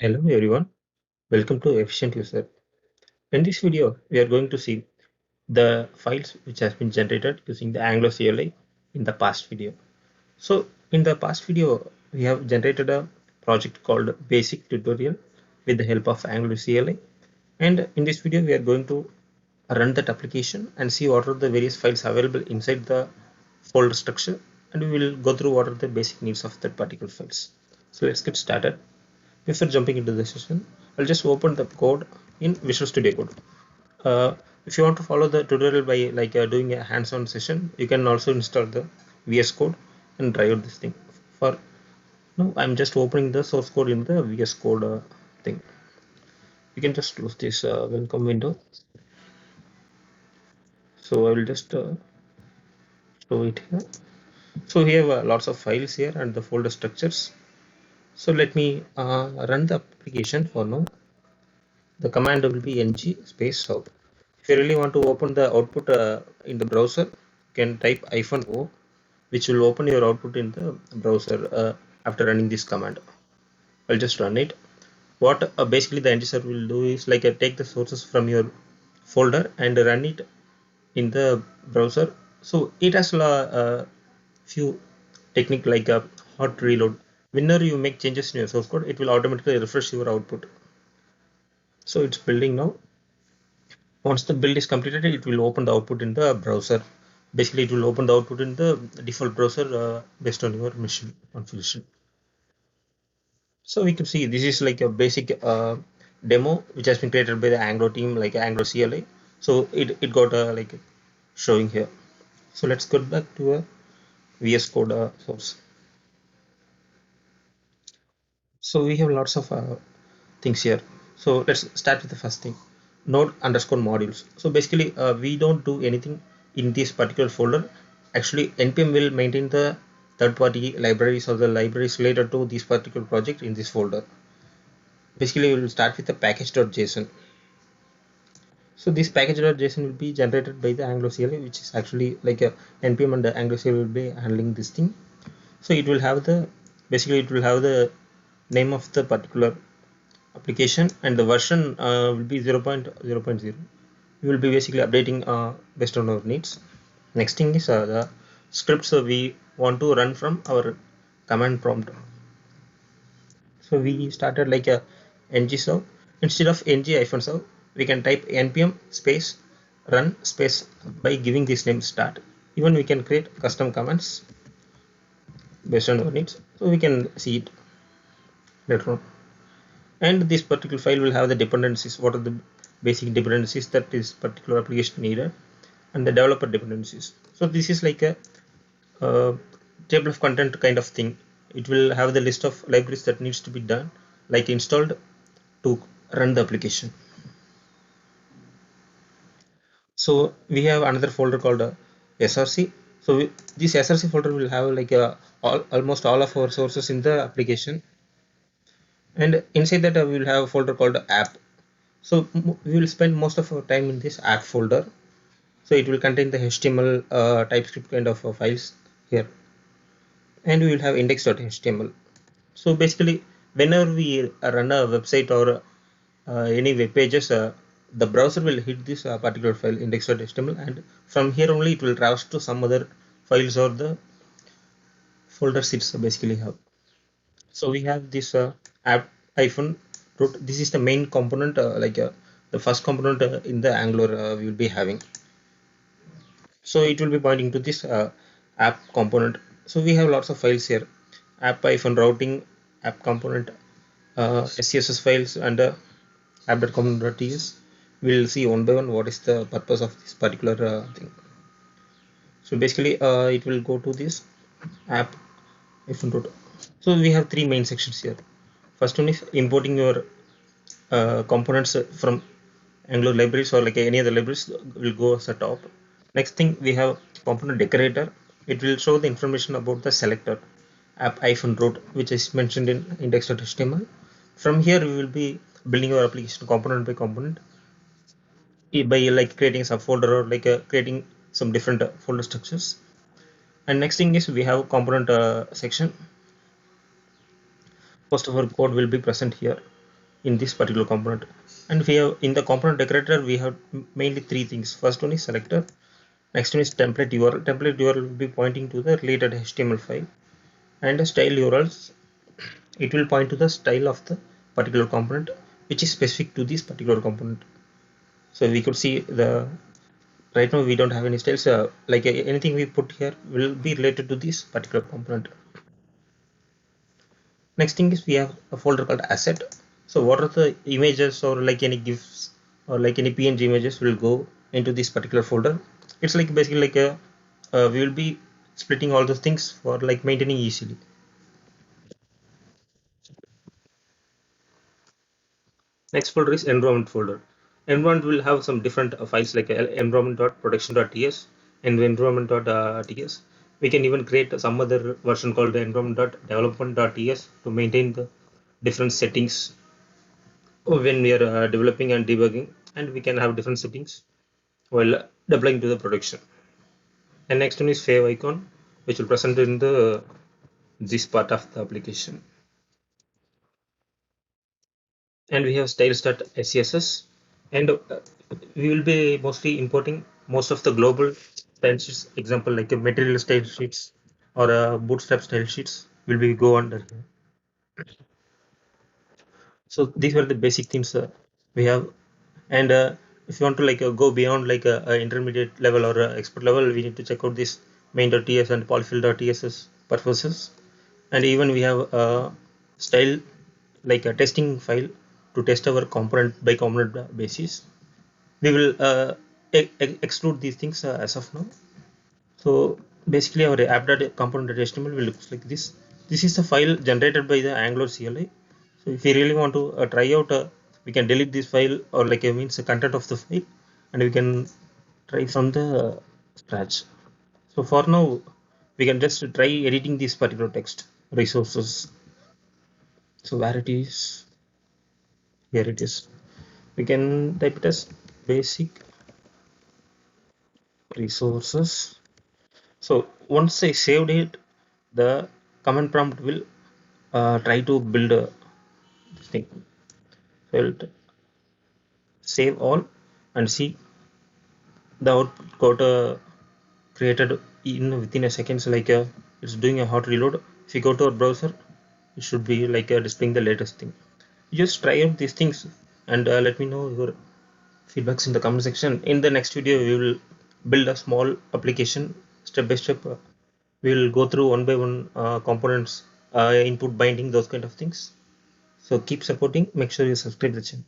Hello everyone, welcome to Efficient User. In this video, we are going to see the files which has been generated using the Anglo CLI in the past video. So in the past video, we have generated a project called Basic Tutorial with the help of Anglo CLI. And in this video, we are going to run that application and see what are the various files available inside the folder structure. And we will go through what are the basic needs of that particular files. So let's get started. Before jumping into the session, I'll just open the code in Visual Studio Code. Uh, if you want to follow the tutorial by doing a hands-on session, you can also install the VS Code and try out this thing. For now, I'm just opening the source code in the VS Code thing. You can just close this welcome window. So I will just show it here. So we have lots of files here and the folder structures. So let me run the application for now. The command will be ng space south. If you really want to open the output in the browser, you can type -o, which will open your output in the browser after running this command. I'll just run it. What basically the ng server will do is take the sources from your folder and run it in the browser. So it has a few technique like a hot reload. Whenever you make changes in your source code, it will automatically refresh your output. So it's building now. Once the build is completed, it will open the output in the browser. Basically, it will open the output in the default browser based on your machine configuration. So we can see this is like a basic demo which has been created by the Anglo team, like Anglo CLI. So it got like showing here. So let's go back to a VS Code source. So we have lots of things here. So let's start with the first thing, node underscore modules. So basically we don't do anything in this particular folder. Actually npm will maintain the third-party libraries or the libraries related to this particular project in this folder. Basically we will start with the package.json. So this package.json will be generated by the Anglo CLI, which is actually like a npm, and the Anglo CLI will be handling this thing. So it will have the name of the particular application, and the version will be 0.0.0. We will be basically updating based on our needs. Next thing is the scripts we want to run from our command prompt. So we started like a ng-serve. Instead of ng-serve, we can type npm space run space by giving this name start. Even we can create custom commands based on our needs, so we can see it later on. And this particular file will have the dependencies, what are the basic dependencies that this particular application needed, and the developer dependencies. So this is like a table of content kind of thing. It will have the list of libraries that needs to be done, like installed to run the application. So we have another folder called src. So this src folder will have like almost all of our sources in the application, and inside that we will have a folder called app. So we will spend most of our time in this app folder. So it will contain the HTML TypeScript kind of files here, and we will have index.html. So basically, whenever we run a website or any web pages, the browser will hit this particular file index.html, and from here only it will browse to some other files or the folders it's basically have. So we have this app hyphen root. This is the main component, the first component in the Angular we will be having. So it will be pointing to this app component. So we have lots of files here: app hyphen routing, app component, SCSS files, and app.component.ts. We'll see one by one what is the purpose of this particular thing. So basically, it will go to this app hyphen root. So we have three main sections here. First one is importing your components from Angular libraries or like any other libraries will go as a top. Next thing, we have component decorator. It will show the information about the selector app-root, which is mentioned in index.html. From here we will be building our application component by component by like creating some folder or creating some different folder structures. And next thing is we have component section. Most of our code will be present here. in this particular component. And we have in the component decorator we have mainly three things. First one is selector, next one is template URL. Template URL will be pointing to the related HTML file, and the style URLs, it will point to the style of the particular component which is specific to this particular component. So we could see the right now we don't have any styles, like anything we put here will be related to this particular component. Next thing is we have a folder called asset. So what are the images or like any gifs or like any PNG images will go into this particular folder. It's like basically like a we will be splitting all those things for like maintaining easily. Next folder is environment folder. Environment will have some different files like environment.production.ts and environment.ts. We can even create some other version called environment.development.ts to maintain the different settings when we are developing and debugging, and we can have different settings while deploying to the production. And next one is save icon, which will present in the this part of the application. And we have styles.scss, and we will be mostly importing most of the global style sheets, example like a material style sheets or a bootstrap style sheets will be go under here. So these were the basic things we have. And if you want to like go beyond like a intermediate level or a expert level, we need to check out this main.ts and polyfill.tss purposes. And even we have a style like a testing file to test our component by component basis. We will exclude these things as of now. So basically our app.component.html will look like this. This is the file generated by the Angular CLI. So if we really want to try out, we can delete this file or like means the content of the file, and we can try from the scratch. So for now, we can just try editing this particular text resources. So where it is, here it is. We can type it as basic resources. So once I saved it, the command prompt will try to build this thing. So I'll save all and see the output got created in within a seconds. Like it's doing a hot reload. If you go to our browser, it should be like displaying the latest thing. You just try out these things and let me know your feedbacks in the comment section. In the next video, we will build a small application step by step. We will go through one by one components, input binding, those kind of things. So keep supporting. Make sure you subscribe the channel.